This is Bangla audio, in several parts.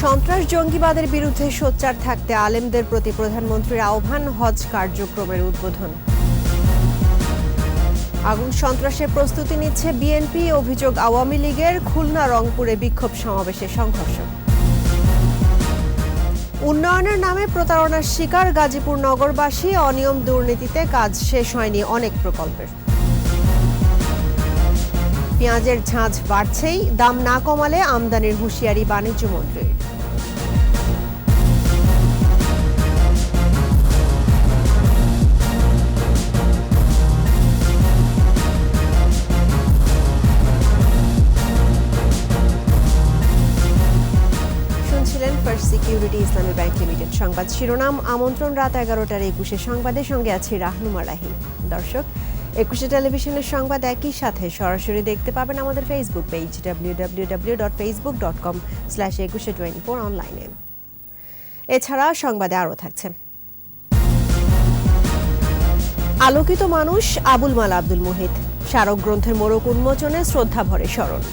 সন্ত্রাস জঙ্গিবাদের বিরুদ্ধে সোচ্চার থাকতে আলেমদের প্রতি প্রধানমন্ত্রীর আহ্বান, হজ কার্যক্রমের উদ্বোধন। আগুন সন্ত্রাসের প্রস্তুতি নিচ্ছে বিএনপি, অভিযোগ আওয়ামী লীগের। খুলনা রংপুরে বিক্ষোভ সমাবেশে সংঘর্ষ। উন্নয়নের নামে প্রতারণার শিকার গাজীপুর নগরবাসী, অনিয়ম দুর্নীতিতে কাজ শেষ হয়নি অনেক প্রকল্পের। পেঁয়াজের ঝাঁঝ বাড়ছেই, দাম না কমালে আমদানির হুঁশিয়ারি বাণিজ্য মন্ত্রীর। শুনছিলেন ফার্স্ট সিকিউরিটি ইসলামী ব্যাংক লিমিটেড সংবাদ শিরোনাম। আমন্ত্রণ রাত 11টার 21 সংবাদের সঙ্গে আছি রাহনুমা রাহি। দর্শক, 21 টেলিভিশনের সংবাদ একই সাথে সরাসরি দেখতে পাবেন আমাদের ফেসবুক পেজ www.facebook.com/2124 অনলাইনে। এছাড়া সংবাদে আরও থাকছে: আলোকিত মানুষ আবুল মাল আব্দুল মুহিত, স্মারক গ্রন্থের মোড়ক উন্মোচনে শ্রদ্ধাভরে স্মরণ।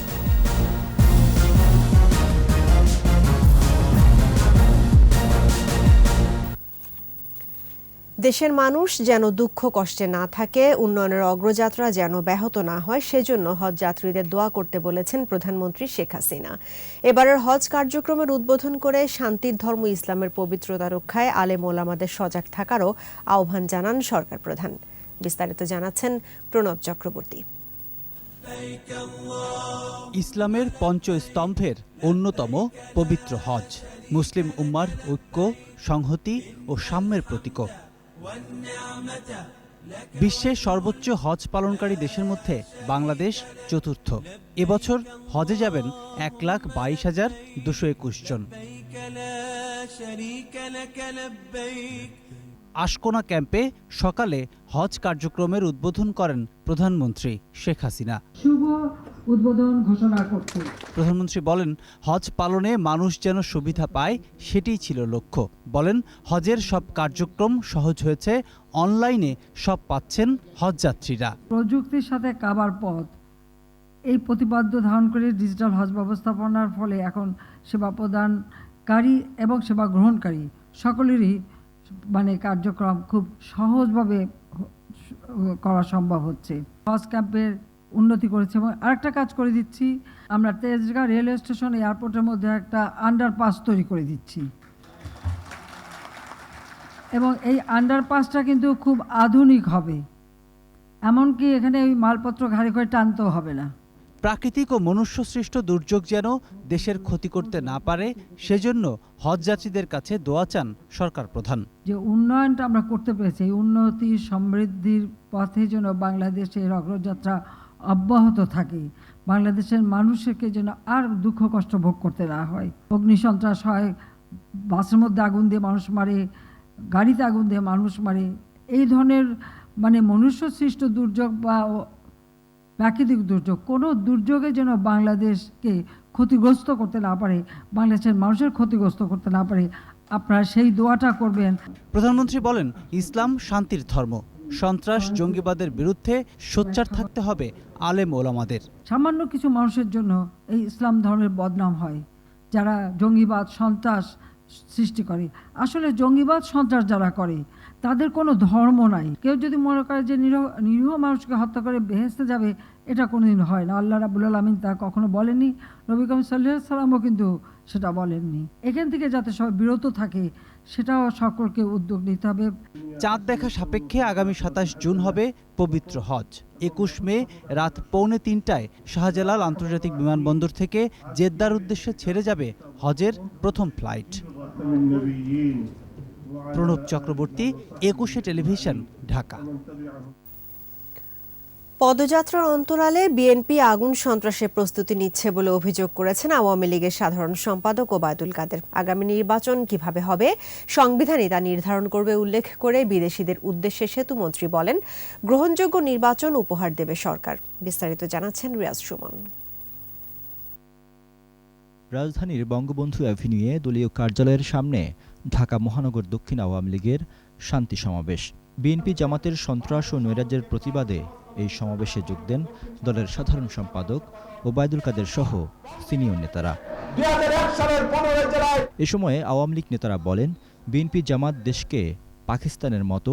দেশের মানুষ যেন দুঃখ কষ্টে না থাকে, উন্নয়নের অগ্রযাত্রা যেন ব্যাহত না হয়, সেজন্য হজ যাত্রীদের দোয়া করতে বলেছেন প্রধানমন্ত্রী শেখ হাসিনা। এবারের হজ কার্যক্রমের উদ্বোধন করে শান্তির ধর্ম ইসলামের পবিত্রতা রক্ষায় আলেম ওলামাদের সজাগ থাকারও আহ্বান জানান সরকার প্রধান। বিস্তারিত জানাচ্ছেন প্রণব চক্রবর্তী। ইসলামের পঞ্চস্তম্ভের অন্যতম পবিত্র হজ মুসলিম উম্মার ঐক্য, সংহতি ও সাম্যের প্রতীক। বিশ্বের সর্বোচ্চ হজ পালনকারী দেশের মধ্যে বাংলাদেশ চতুর্থ। এবছর হজে যাবেন 1,22,221 জন। আশকোনা ক্যাম্পে সকালে হজ কার্যক্রমের উদ্বোধন করেন প্রধানমন্ত্রী শেখ হাসিনা। শুভ উদ্বোধন ঘোষণা করতে প্রধানমন্ত্রী বলেন, হজ পালনে মানুষ যেন সুবিধা পায় সেটিই ছিল লক্ষ্য। বলেন, হজের সব কার্যক্রম সহজ হয়েছে, অনলাইনে সব পাচ্ছেন হজযাত্রীরা। প্রযুক্তির সাথে কাবার পথ, এই প্রতিপাদ্য ধারণ করে ডিজিটাল হজ ব্যবস্থাপনার ফলে এখন সেবা প্রদানকারী এবং সেবা গ্রহণকারী সকলেরই কার্যক্রম খুব সহজভাবে করা সম্ভব হচ্ছে। হজ ক্যাম্পের উন্নতি করেছে এবং আরেকটা কাজ করে দিচ্ছি, আমরা তেজগাঁও রেলওয়ে স্টেশন এয়ারপোর্টের মধ্যে একটা আন্ডারপাস তৈরি করে দিচ্ছি এবং এই আন্ডারপাসটা কিন্তু খুব আধুনিক হবে, এমনকি এখানে ওই মালপত্র ঘাড়ে করে টানতেও হবে না। প্রাকৃতিক ও মনুষ্যসৃষ্ট দুর্যোগ যেন দেশের ক্ষতি করতে না পারে, সেজন্য হজযাত্রীদের কাছে দোয়া চান সরকার প্রধান। যে উন্নয়নটা আমরা করতে পেরেছি, এই উন্নতি সমৃদ্ধির পথে যেন বাংলাদেশের অগ্রযাত্রা অব্যাহত থাকে, বাংলাদেশের মানুষকে যেন আর দুঃখ কষ্ট ভোগ করতে না হয়। অগ্নিসন্ত্রাস হয়, বাসের মধ্যে আগুন দিয়ে মানুষ মারে, গাড়িতে আগুন দিয়ে মানুষ মারে, এই ধরনের মনুষ্য সৃষ্ট দুর্যোগ বা প্রাকৃতিক দুর্যোগ, কোনো দুর্যোগে যেন বাংলাদেশকে ক্ষতিগ্রস্ত করতে না পারে, বাংলাদেশের মানুষের ক্ষতিগ্রস্ত করতে না পারে, আপনারা সেই দোয়াটা করবেন। প্রধানমন্ত্রী বলেন, ইসলাম শান্তির ধর্ম, সন্ত্রাস জঙ্গিবাদের বিরুদ্ধে সোচ্চার থাকতে হবে আলেম ওলামাদের। সামান্য কিছু মানুষের জন্য এই ইসলাম ধর্মের বদনাম হয়, যারা জঙ্গিবাদ সন্ত্রাস সৃষ্টি করে। আসলে জঙ্গিবাদ সন্ত্রাস যারা করে তাদের কোনো ধর্ম নাই। কেউ যদি মনে করে যে নিরীহ মানুষকে হত্যা করে বেহেশতে যাবে, এটা কোনোদিন হয় না। আল্লাহ রাব্বুল আলামিন তা কখনো বলেননি, নবী করিম সাল্লাল্লাহু আলাইহি ওয়াসাল্লামও কিন্তু সেটা বলেননি। এখান থেকে যাতে সবাই বিরত থাকে সেটাও সকলকে উদ্যোগ নিতে হবে। চাঁদ দেখা সাপেক্ষে আগামী 27 জুন হবে পবিত্র হজ। 21 মে রাত 2:45টায় শাহজালাল আন্তর্জাতিক বিমানবন্দর থেকে জেদ্দার উদ্দেশ্যে ছেড়ে যাবে হজের প্রথম ফ্লাইট। প্রণব চক্রবর্তী, 21 টেলিভিশন, ঢাকা। পদযাত্রার অন্তরালে বিএনপি আগুন সন্ত্রাসের প্রস্তুতি নিচ্ছে বলে অভিযোগ করেছেন আওয়ামী লীগের সাধারণ সম্পাদক ওবায়দুল কাদের। আগামী নির্বাচন কিভাবে হবে সংবিধানই তা নির্ধারণ করবে উল্লেখ করে বিদেশিদের উদ্দেশ্যে সেতুমন্ত্রী বলেন, গ্রহণযোগ্য নির্বাচন উপহার দেবে সরকার। বিস্তারিত জানাচ্ছেন রিয়াজ সুমন। রাজধানীর বঙ্গবন্ধু অ্যাভিনিউয়ে দলীয় কার্যালয়ের সামনে ঢাকা মহানগর দক্ষিণ আওয়ামী লীগের শান্তি সমাবেশ। বিএনপি জামাতের সন্ত্রাস ও নৈরাজ্যের প্রতিবাদে এই সমাবেশে যোগ দেন দলের সাধারণ সম্পাদক ওবায়দুল কাদের সহ সিনিয়র নেতারা। 2001 সালের 15 জুলাই। এ সময়ে আওয়ামী লীগ নেতারা বলেন, বিএনপি জামাত দেশকে পাকিস্তানের মতো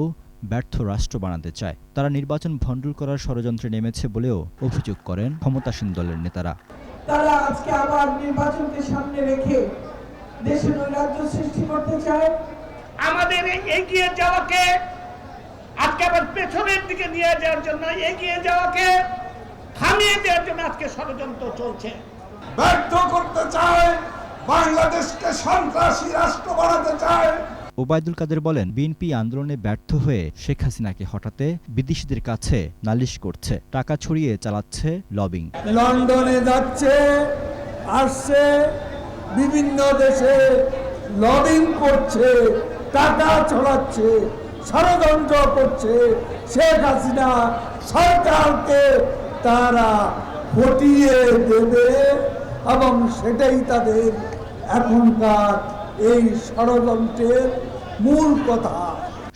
ব্যর্থ রাষ্ট্র বানাতে চায়। তারা নির্বাচন ভণ্ডুল করার ষড়যন্ত্রে নেমেছে বলেও অভিযোগ করেন ক্ষমতাসীন দলের নেতারা। তারা আজকে আবার নির্বাচনকে সামনে রেখে দেশে নৈরাজ্য সৃষ্টি করতে চায়। আমাদের এগিয়ে যাওয়াকে আজকে আবার পেছনের দিকে নিয়ে যাওয়ার জন্য, এগিয়ে যাওয়াকে থামিয়ে দেওয়ার জন্য আজকে ষড়যন্ত্র চলছে। ব্যর্থ করতে চায়, বাংলাদেশকে সন্ত্রাসী রাষ্ট্র বানাতে চায়। ওবায়দুল কাদের বলেন, বিএনপি আন্দোলনে ব্যর্থ হয়ে শেখ হাসিনাকে হটাতে বিদেশিদের কাছে নালিশ করছে, টাকা ছড়িয়ে চালাচ্ছে লবিং। লন্ডনে যাচ্ছে, আসছে, বিভিন্ন দেশে লবিং করছে, টাকা ছড়াচ্ছে, ষড়যন্ত্র করছে। শেখ হাসিনা সরকারকে তারা হটিয়ে দেবে এবং সেটাই তাদের এখনকার এই ষড়যন্ত্রের মূল কথা।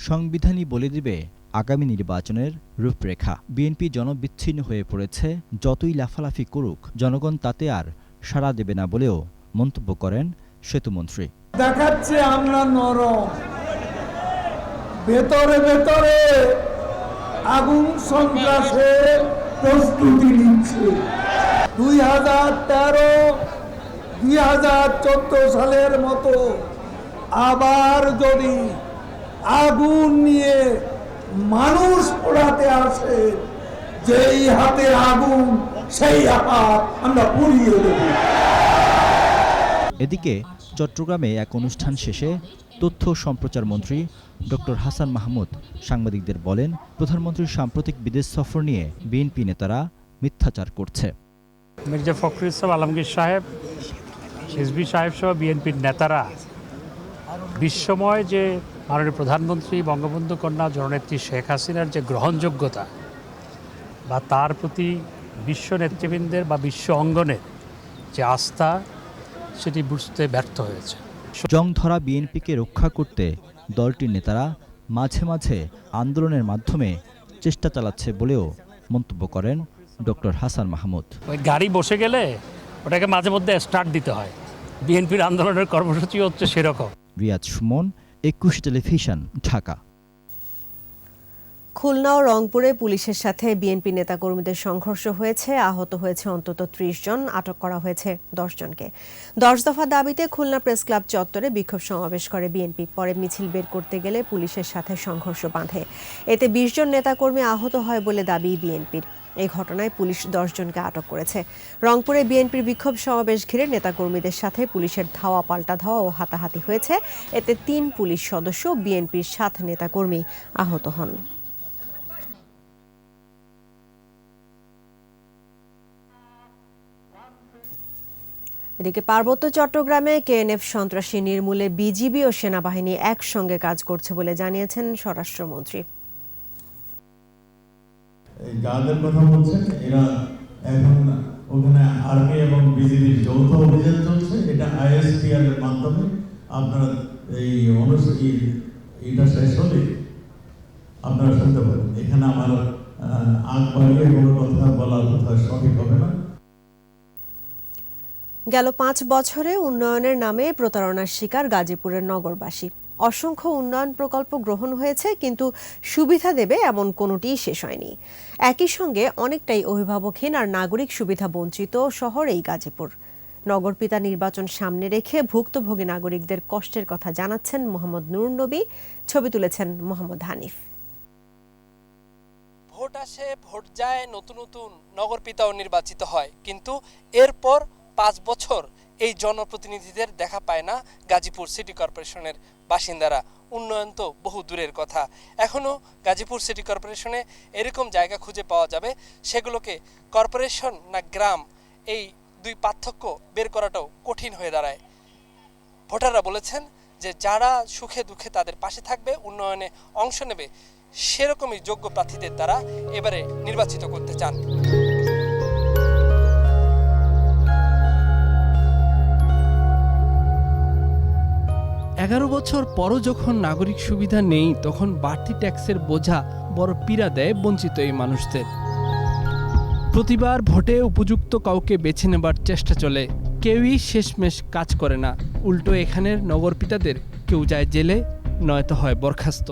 সংবিধানই বলে দিবে আগামী নির্বাচনের রূপরেখা। বিএনপি জনবিচ্ছিন্ন হয়ে পড়েছে, যতই লাফালাফি করুক জনগণ তাতে আর সাড়া দেবে না বলেও মন্তব্য করেন সেতুমন্ত্রী। দেখাচ্ছে আমরা নরম, ভেতরে ভেতরে আগুন সন্ত্রাসের প্রস্তুতি নিচ্ছে। 2013-2014 সালের মতো আবার যদি আগুন নিয়ে মানুষ পোড়াতে আসে, যেই হাতে আগুন সেই হাত আমরা পুড়িয়ে দেব। এদিকে চট্টগ্রামে এক অনুষ্ঠান শেষে তথ্য সম্প্রচার মন্ত্রী ডক্টর হাসান মাহমুদ সাংবাদিকদের বলেন, প্রধানমন্ত্রীর সাম্প্রতিক বিদেশ সফর নিয়ে বিএনপি নেতারা মিথ্যাচার করছে। মির্জা ফখরুল ইসলাম আলমগীর সাহেব, রিজভী সাহেব সহ বিএনপির নেতারা বিশ্বময় যে মাননীয় প্রধানমন্ত্রী বঙ্গবন্ধু কন্যা জননেত্রী শেখ হাসিনার যে গ্রহণযোগ্যতা বা তার প্রতি বিশ্ব নেতৃবৃন্দের বা বিশ্ব অঙ্গনের যে আস্থা, সেটি বুঝতে ব্যর্থ হয়েছে। জং ধরা বিএনপিকে রক্ষা করতে দলটির নেতারা মাঝে মাঝে আন্দোলনের মাধ্যমে চেষ্টা চালাচ্ছে বলেও মন্তব্য করেন ডক্টর হাসান মাহমুদ। ওই গাড়ি বসে গেলে ওটাকে মাঝে মধ্যে স্টার্ট দিতে হয়। বিএনপির আন্দোলনের কর্মসূচি হচ্ছে সেরকম। রিয়াজ সুমন, 21 টেলিভিশন, ঢাকা। খুলনা ও রংপুরে পুলিশের সাথে বিএনপি নেতাকর্মীদের সংঘর্ষ হয়েছে, আহত হয়েছে অন্তত 30 জন, আটক করা হয়েছে 10 জনকে। 10 দফা দাবিতে খুলনা প্রেস ক্লাব চত্বরে বিক্ষোভ সমাবেশ করে বিএনপি। পরে মিছিল বের করতে গেলে পুলিশের সাথে সংঘর্ষ বাঁধে। এতে 20 জন নেতাকর্মী আহত হয় বলে দাবি বিএনপির। এই ঘটনায় পুলিশ 10 জনকে আটক করেছে। রংপুরে বিএনপির বিক্ষোভ সমাবেশ ঘিরে নেতাকর্মীদের সাথে পুলিশের ধাওয়া পাল্টা ধাওয়া ও হাতাহাতি হয়েছে। এতে 3 পুলিশ সদস্য, বিএনপির 7 নেতাকর্মী আহত হন। এদিকে পার্বত্য চট্টগ্রামে কেএনএফ সন্ত্রাসী নির্মূলে বিজিবি ও সেনাবাহিনী একসঙ্গে কাজ করছে বলে জানিয়েছেন স্বরাষ্ট্রমন্ত্রী। যাদের কথা বলছেন এরা এখন ওখানে আর্মি এবং বিজিবির যৌথ অভিযান চলছে। এটা আইএসপিআর এর মাধ্যমে আপনারা এই এটা শেষ হলে আপনারা শুনতে পারেন। এখানে আমার আগ বাড়িয়ে কোনো কথা বলার কথা সঠিক হবে না। গেল 5 বছরে উন্নয়নের নামে প্রতারণার শিকার গাজীপুরের নগরবাসী। অসংখ্য উন্নয়ন প্রকল্প গ্রহণ হয়েছে, কিন্তু সুবিধা দেবে এমন কোনোটিই শেষ হয়নি। একই সঙ্গে অনেকটাই অভিভাবকহীন আর নাগরিক সুবিধা বঞ্চিত শহর এই গাজীপুর। নগরপিতা নির্বাচন সামনে রেখে ভুক্তভোগী নাগরিকদের কষ্টের কথা জানাচ্ছেন মোহাম্মদ নুর নবী। ছবি তুলেছেন মোহাম্মদ হানিফ। ভোট আসে, ভোট যায়, নতুন নতুন নগরপিতাও নির্বাচিত হয়, কিন্তু এরপর 5 বছর এই জনপ্রতিনিধিদের দেখা পায় না গাজীপুর সিটি কর্পোরেশনের বাসিন্দারা। উন্নয়ন তো বহু দূরের কথা। এখনও গাজীপুর সিটি কর্পোরেশনে এরকম জায়গা খুঁজে পাওয়া যাবে, সেগুলোকে কর্পোরেশন না গ্রাম, এই দুই পার্থক্য বের করাটাও কঠিন হয়ে দাঁড়ায়। ভোটাররা বলেছেন যে যারা সুখে দুঃখে তাদের পাশে থাকবে, উন্নয়নে অংশ নেবে, সেরকমই যোগ্য প্রার্থীদের তারা এবারে নির্বাচিত করতে চান। এগারো বছর পরও যখন নাগরিক সুবিধা নেই, তখন বাড়তি ট্যাক্সের বোঝা বড় পীড়া দেয় বঞ্চিত এই মানুষদের। প্রতিবার ভোটে উপযুক্ত কাউকে বেছে নেবার চেষ্টা চলে, কেউই শেষমেশ কাজ করে না। উল্টো এখানের নগরপিতাদের কেউ যায় জেলে, নয়তো হয় বরখাস্ত।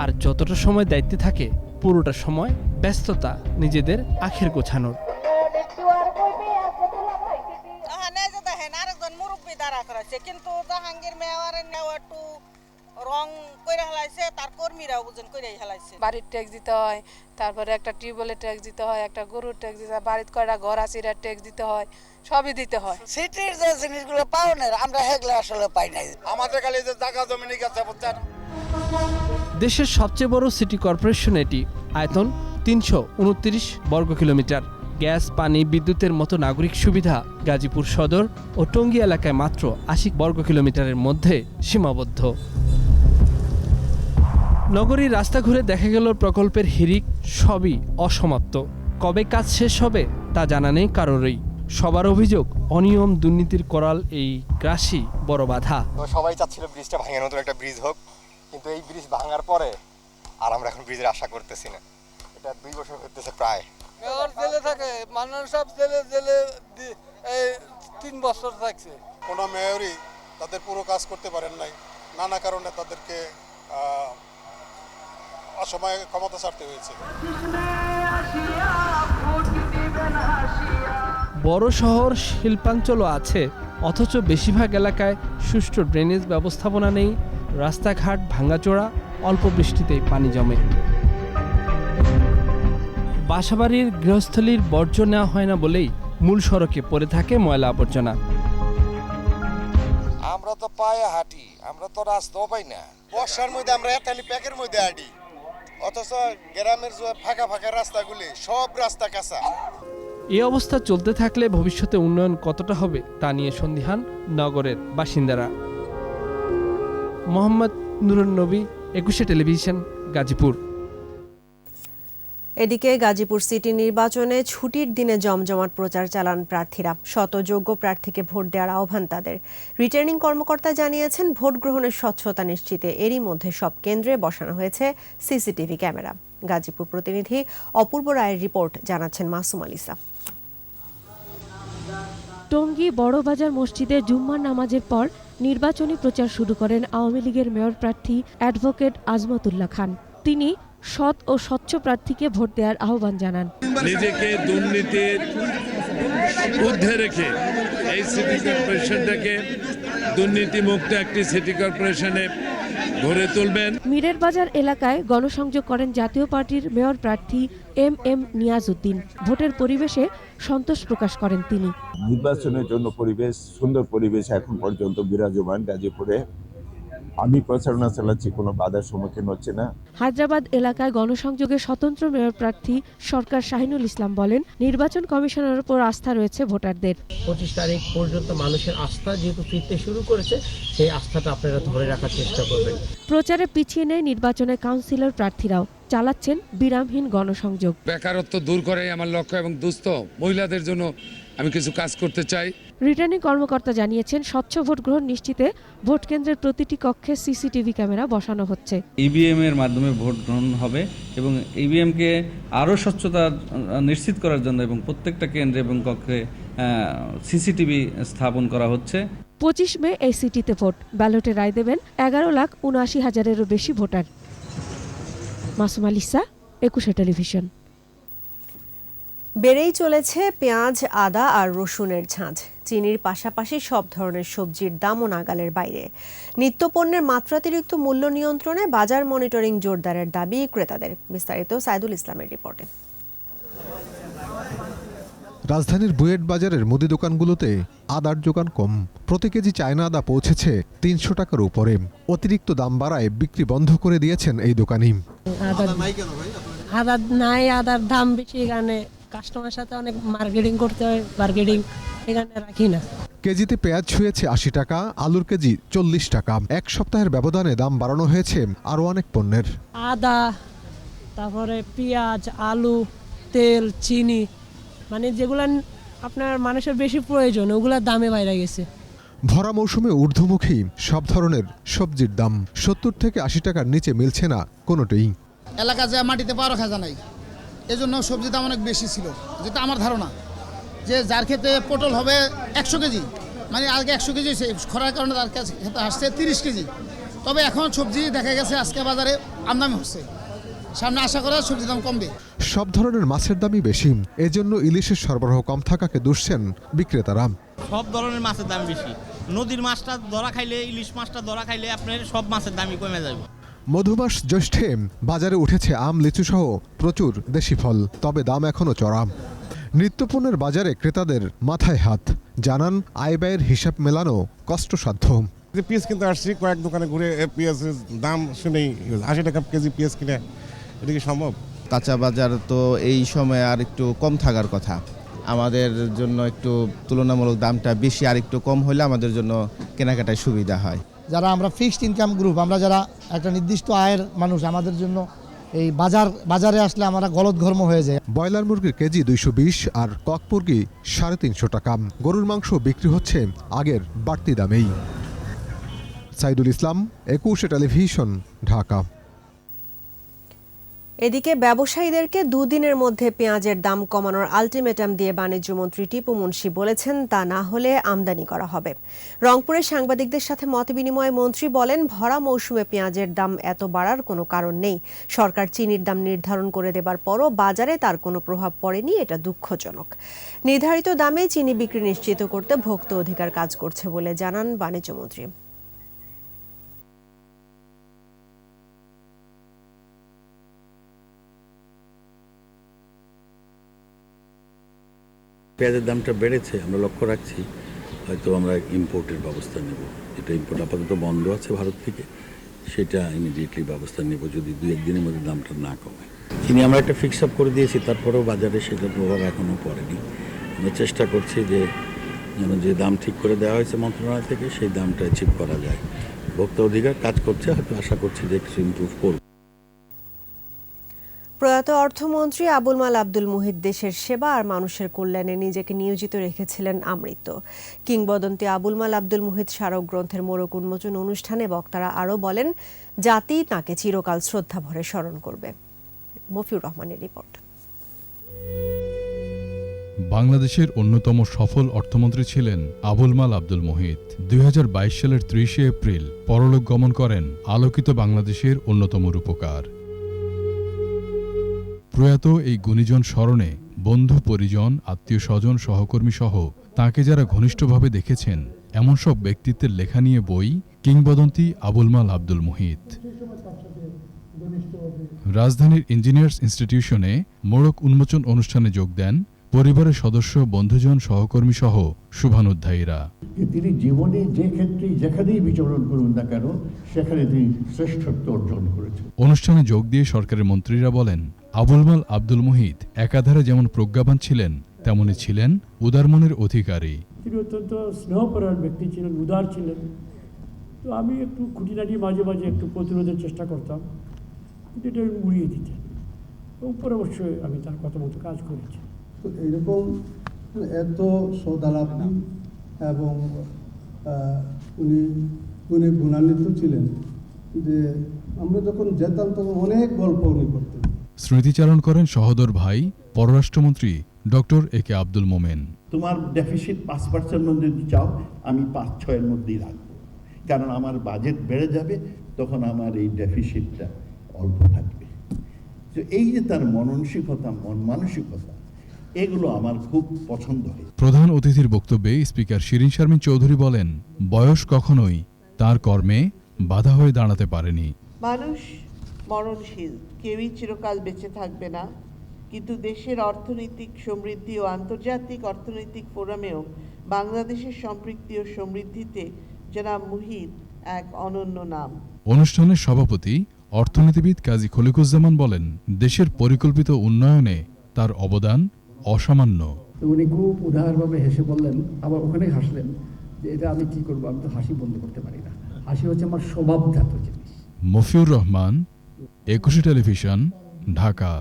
আর যতটা সময় দায়িত্বে থাকে পুরোটা সময় ব্যস্ততা নিজেদের আখের গোছানোর। কিন্তু জাহাঙ্গীর মেয়রের নেওয়া একটু রং করে হেলাইছে, তার কর্মীরাও বুঝেন করে হেলাইছে। বাড়ির ট্যাক্স দিতে হয়, তারপরে একটা টিউবওয়েলের ট্যাক্স দিতে হয়, একটা গরুর ট্যাক্স দিতে হয়, বাড়িতে কয়টা ঘর আছে এটার ট্যাক্স দিতে হয়, সবই দিতে হয়। সিটির যে জিনিসগুলো পাও না আমরা সেগুলো আসলে পাই নাই। আমাদের খালি যে জায়গা জমি গেছে বুঝছেন। দেশের সবচেয়ে বড় সিটি কর্পোরেশন এটি। আয়তন ৩২৯ বর্গ কিলোমিটার। গ্যাস, পানি, বিদ্যুতের মতো নাগরিক সুবিধা গাজীপুর সদর ও টঙ্গী এলাকায় মাত্র ৮০ বর্গ কিলোমিটারের মধ্যে সীমাবদ্ধ। নগরীর রাস্তা ঘুরে দেখা গেল প্রকল্পের হিড়িক সবই অসমাপ্ত। কবে কাজ শেষ হবে তা জানা নেই কারোরই। সবার অভিযোগ, অনিয়ম দুর্নীতির করাল এই গ্রাসই বড় বাধা। সবাই চাচ্ছিল ব্রিজটা ভাঙে নতুন একটা ব্রিজ হোক, কিন্তু এই ব্রিজ ভাঙার পরে আর আমরা এখন ব্রিজের আশা করতেছি না। এটা 2 বছর হতেছে প্রায়। মেয়র জেলে থাকে, মানুষ সব জেলে 3 বছর থাকছে। কোনো মেয়রই তাদের পুরো কাজ করতে পারেন নাই, নানা কারণে তাদেরকে অসময়ে ক্ষমতা ছাড়তে হয়েছে। বড় শহর শিল্পাঞ্চলও আছে, অথচ বেশিরভাগ এলাকায় সুষ্ঠু ড্রেনেজ ব্যবস্থাপনা নেই। রাস্তাঘাট ভাঙাচোরা, অল্প বৃষ্টিতেই পানি জমে। বাসাবাড়ির গৃহস্থলীর বর্জ্য নেওয়া হয় না বলেই মূল সড়কে পড়ে থাকে ময়লা আবর্জনা। আমরা তো পায়ে হাঁটি, আমরা তো রাস্তাও পাই না। বর্ষার মধ্যে আমরা এতালি প্যাকের মধ্যে হাঁটি, অথচ গ্রামের যে ফাঁকা ফাঁকা রাস্তাগুলি সব রাস্তা কাঁচা। এই অবস্থা চলতে থাকলে ভবিষ্যতে উন্নয়ন কতটা হবে তা নিয়ে সন্দিহান নগরের বাসিন্দারা। মোহাম্মদ নুরুন নবী, 21 টেলিভিশন, গাজীপুর। এদিকে গাজীপুর সিটি নির্বাচনে ছুটির দিনে জমজমাট প্রচার চালান প্রার্থীরা। শত যোগ্য প্রার্থীকে ভোট দেওয়ার আহ্বান তাদের। রিটার্নিং কর্মকর্তা জানিয়েছেন, ভোট গ্রহণের স্বচ্ছতা নিশ্চিতে এরই মধ্যে সব কেন্দ্রে বসানো হয়েছে সিসিটিভি ক্যামেরা। গাজীপুর প্রতিনিধি অপূর্ব রায়ের রিপোর্ট, জানাচ্ছেন মাসুম আলিসা। টঙ্গী বড়বাজার মসজিদে জুম্মার নামাজের পর নির্বাচনী প্রচার শুরু করেন আওয়ামী লীগের মেয়র প্রার্থী অ্যাডভোকেট আজমতুল্লাহ খান। তিনি সৎ ও স্বচ্ছ প্রার্থীকে ভোট দেওয়ার আহ্বান জানান। নিজেকে দুর্নীতির ঊর্ধ্বে রেখে এই সিটি কর্পোরেশনটাকে দুর্নীতিমুক্ত একটি সিটি কর্পোরেশনে গড়ে তুলবেন। মিরের বাজার এলাকায় গণসংযোগ করেন জাতীয় পার্টির মেয়র প্রার্থী এম নিয়াজউদ্দিন। ভোটের পরিবেশে সন্তোষ প্রকাশ করেন তিনি। নির্বাচনের জন্য পরিবেশ, সুন্দর পরিবেশ এখন পর্যন্ত বিরাজমান গাজীপুরে। আমি প্রচারণা চালাচ্ছি, কোনো বাধার সম্মুখীন হচ্ছে না। হায়দ্রাবাদ এলাকায় গণসংযোগে স্বতন্ত্র মেয়র প্রার্থী সরকার শাহিনুল ইসলাম বলেন, নির্বাচন কমিশনের উপর আস্থা রয়েছে ভোটারদের। 25 তারিখ পর্যন্ত মানুষের আস্থা যেহেতু ফিরতে শুরু করেছে, সেই আস্থাটা আপনারা ধরে রাখার চেষ্টা করবেন। প্রচারে পিছিয়ে নেই নির্বাচনে কাউন্সিলর প্রার্থীরাও, চালাচ্ছেন বিরামহীন গণসংযোগ। বেকারত্ব দূর করাই আমার লক্ষ্য এবং দুস্থ মহিলাদের জন্য আমি কিছু কাজ করতে চাই। রিটার্নিং কর্মকর্তা জানিয়েছেন, স্বচ্ছ ভোট গ্রহণ নিশ্চিতে ভোট কেন্দ্রের প্রতিটি কক্ষে সিসিটিভি ক্যামেরা বসানো হচ্ছে। ইভিএম এর মাধ্যমে ভোট গ্রহণ হবে এবং ইভিএম কে আরও স্বচ্ছতা নিশ্চিত করার জন্য এবং প্রত্যেকটা কেন্দ্রে এবং কক্ষে সিসিটিভি স্থাপন করা হচ্ছে। 25 মে এই সিটিতে ভোট। ব্যালটে রায় দেবেন 11,79,000-এরও বেশি ভোটার। মাসুম আলিসা, 21 টেলিভিশন। বেড়েই চলেছে পেঁয়াজ, আদা আর রসুনের ঝাঁঝ। চিনির পাশাপাশি সব ধরনের সবজির দামও নাগালের বাইরে। নিত্যপণ্যের মাত্রাতিরিক্ত মূল্য নিয়ন্ত্রণে বাজার মনিটরিং জোরদারের দাবি ক্রেতাদের। বিস্তারিত সাইদুল ইসলামের রিপোর্টে। রাজধানীর বুয়েট বাজারের মুদি দোকানগুলোতে আদার যোগান কম। প্রতি কেজি চায়না আদা পৌঁছেছে 300 টাকার উপরে। অতিরিক্ত দাম বাড়ায় বিক্রি বন্ধ করে দিয়েছেন এই দোকানি। আদার নাই, আদার দাম বেশি, এখানে কাস্টমার সাথে অনেক মার্কেটিং করতে হয়, বার্গেটিং এখানে রাখি না। কেজিতে পেঁয়াজ ছুঁয়েছে 80 টাকা, আলুর কেজি 40 টাকা। এক সপ্তাহের ব্যবধানে দাম বাড়ানো হয়েছে আরও অনেক পণ্যের। আদা, তারপরে পেঁয়াজ, আলু, তেল, চিনি, মানে যেগুলো আপনার মানুষের বেশি প্রয়োজন ওগুলোর দামে বাইরে গেছে। ভরা মৌসুমে ঊর্ধ্বমুখী সব ধরনের সবজির দাম 70 থেকে 80 টাকার নিচে মিলছে না কোনোটাই। এলাকা যে মাটিতে পাওয়ার খাজা নাই, এজন্য সবজির দাম অনেক বেশি ছিল, যেটা আমার ধারণা। যে যার ক্ষেত্রে পটল হবে 100 কেজি, মানে আগে 100 কেজি খরার কারণে তার কাছে আসছে 30 কেজি। তবে এখন সবজি দেখা গেছে আজকে বাজারে আমদানি হচ্ছে, সামনে আশা করা সবজির দাম কমবে। সব ধরনের মাছের দামই বেশি, এজন্য ইলিশের সরবরাহ কম থাকাকে দুষছেন বিক্রেতারা। সব ধরনের মাছের দাম বেশি, নদীর মাছটা ধরা খাইলে, ইলিশ মাছটা ধরা খাইলে আপনার সব মাছের দামই কমে যাবে। মধুমাস জ্যৈষ্ঠে বাজারে উঠেছে আম, লিচু সহ প্রচুর দেশি ফল, তবে দাম এখনো চড়া। নিত্যপণ্যের বাজারে ক্রেতাদের মাথায় হাত, জানান আয় ব্যয়ের হিসাব মেলানো কষ্টসাধ্য। পেঁয়াজ কিনতে আসছি, কয়েক দোকানে ঘুরে পেঁয়াজের দাম শুনেই 80 টাকা কেজি পেঁয়াজ কিনে, এটা কি সম্ভব? কাঁচা বাজার তো এই সময় আর একটু কম থাকার কথা, আমাদের জন্য একটু তুলনামূলক দামটা বেশি, আর একটু কম হলে আমাদের জন্য কেনাকাটায় সুবিধা হয়। যারা আমরা ফিক্সড ইনকাম গ্রুপ, আমরা যারা একটা নির্দিষ্ট আয়ের মানুষ, আমাদের জন্য এই বাজারে আসলে আমরা গলদঘর্ম হয়ে যায়। ব্রয়লার মুরগির কেজি 220 আর কক মুরগি 350 টাকা। গরুর মাংস বিক্রি হচ্ছে আগের বাড়তি দামেই। সাইদুল ইসলাম, 21 টেলিভিশন, ঢাকা। এদিকে ব্যবসায়ীদেরকে দুদিনের মধ্যে পেঁয়াজের দাম কমানোর আলটিমেটাম দিয়ে বাণিজ্যমন্ত্রী টিপু মুন্সি বলেছেন, তা না হলে আমদানি করা হবে। রংপুরে সাংবাদিকদের সাথে মতবিনিময়ে মন্ত্রী বলেন, ভরা মৌসুমে পেঁয়াজের দাম এত বাড়ার কোনো কারণ নেই। সরকার চিনির দাম নির্ধারণ করে দেবার পরও বাজারে তার কোনো প্রভাব পড়েনি, এটা দুঃখজনক। নির্ধারিত দামে চিনি বিক্রি নিশ্চিত করতে ভোক্তা অধিকার কাজ করছে বলে জানান বাণিজ্যমন্ত্রী। পেঁয়াজের দামটা বেড়েছে, আমরা লক্ষ্য রাখছি, হয়তো আমরা ইম্পোর্টের ব্যবস্থা নেব। যেটা ইম্পোর্ট আপাতত বন্ধ আছে ভারত থেকে, সেটা ইমিডিয়েটলি ব্যবস্থা নেব যদি 2-1 দিনের মধ্যে দামটা না কমে। চিনি আমরা একটা ফিক্স আপ করে দিয়েছি, তারপরেও বাজারে সেটার প্রভাব এখনও পড়েনি। আমরা চেষ্টা করছি যে যেন যে দাম ঠিক করে দেওয়া হয়েছে মন্ত্রণালয় থেকে সেই দামটা অ্যাচিভ করা যায়। ভোক্তা অধিকার কাজ করছে, হয়তো আশা করছি যে কিছু ইমপ্রুভ করবে। প্রয়াত অর্থমন্ত্রী আবুল মাল আব্দুল মুহিত দেশের সেবা আর মানুষের কল্যাণে নিজেকে নিয়োজিত রেখেছিলেন আমৃত। কিংবদন্তি আবুল মাল আব্দুল মুহিত স্মারক গ্রন্থের মোড়ক উন্মোচন অনুষ্ঠানে বক্তারা আরও বলেন, জাতি তাঁকে চিরকাল শ্রদ্ধা ভরে স্মরণ করবে। মফিউর রহমানের রিপোর্ট। বাংলাদেশের অন্যতম সফল অর্থমন্ত্রী ছিলেন আবুল মাল আব্দুল মুহিত। 2022 সালের 30 এপ্রিল পরলোক গমন করেন আলোকিত বাংলাদেশের অন্যতম রূপকার। প্রয়াত এই গুণীজন স্মরণে বন্ধু, পরিজন, আত্মীয় স্বজন, সহকর্মী সহ তাঁকে যারা ঘনিষ্ঠভাবে দেখেছেন এমন সব ব্যক্তিত্বের লেখা নিয়ে বই কিংবদন্তি আবুল মাল আব্দুল মুহিত। রাজধানীর ইঞ্জিনিয়ার্স ইনস্টিটিউশনে মোড়ক উন্মোচন অনুষ্ঠানে যোগ দেন পরিবারের সদস্য, বন্ধুজন, সহকর্মী সহ শুভানুধ্যায়ীরা। তিনি জীবনে যে ক্ষেত্রেই যেখানেই বিচরণ করুন না কেন সেখানে তিনি শ্রেষ্ঠত্ব অর্জন করেছেন। অনুষ্ঠানে যোগ দিয়ে সরকারের মন্ত্রীরা বলেন, আবুল মাল আব্দুল মুহিত একাধারে যেমন প্রজ্ঞাবান ছিলেন তেমনি ছিলেন উদার মনের অধিকারী। তিনি অত্যন্ত স্নেহপরায়ণ ব্যক্তি ছিলেন, উদার ছিলেন। তো আমি একটু খুঁটিনাটি মাঝে মাঝে একটু প্রতিরোধের চেষ্টা করতাম, কিন্তু এটা উড়িয়ে দিতেন এবং পরবর্তীতে আমি তার কথা মতো কাজ করেছি। তো এইরকম এত সদালাপী এবং উনি গুণান্বিত ছিলেন যে আমরা যখন যেতাম তখন অনেক গল্প উনি করতেন। স্মৃতিচারণ করেন সহোদর ভাই পররাষ্ট্রমন্ত্রী ডক্টর এ কে আব্দুল মোমেন। তোমার ডেফিসিট 5% মধ্যে চাও, আমি 5-6 মধ্যেই রাখবো, কারণ আমার বাজেট বেড়ে যাবে, তখন আমার এই ডেফিসিটটা অল্প থাকবে। তো এই যে তার মননসিকতা, মন মানসিকতা, এগুলো আমার খুব পছন্দ হয়। প্রধান অতিথির বক্তব্যে স্পিকার শিরিন শারমিন চৌধুরী বলেন, বয়স কখনোই তার কর্মে বাধা হয়ে দাঁড়াতে পারেনি। মানুষ মরণশীল, কেউই চিরকাল বেঁচে থাকবে না, কিন্তু দেশের অর্থনৈতিক সমৃদ্ধি ও আন্তর্জাতিক অর্থনৈতিক ফোরামেও বাংলাদেশের সম্পৃক্তি ও সমৃদ্ধিতে জনাব মুহিত এক অনন্য নাম। অনুষ্ঠানের সভাপতি অর্থনীতিবিদ কাজী খলিকুজ্জামান বলেন, দেশের পরিকল্পিত উন্নয়নে তার অবদান অসামান্য। উনি খুব উদারভাবে হেসে বললেন, আবার ওখানেই হাসলেন যে এটা আমি কি করবো, আমি তো হাসি বন্ধ করতে পারি না, হাসি হচ্ছে আমার স্বভাবজাত জিনিস। মফিউর রহমান, 21 টেলিভিশন, ঢাকা।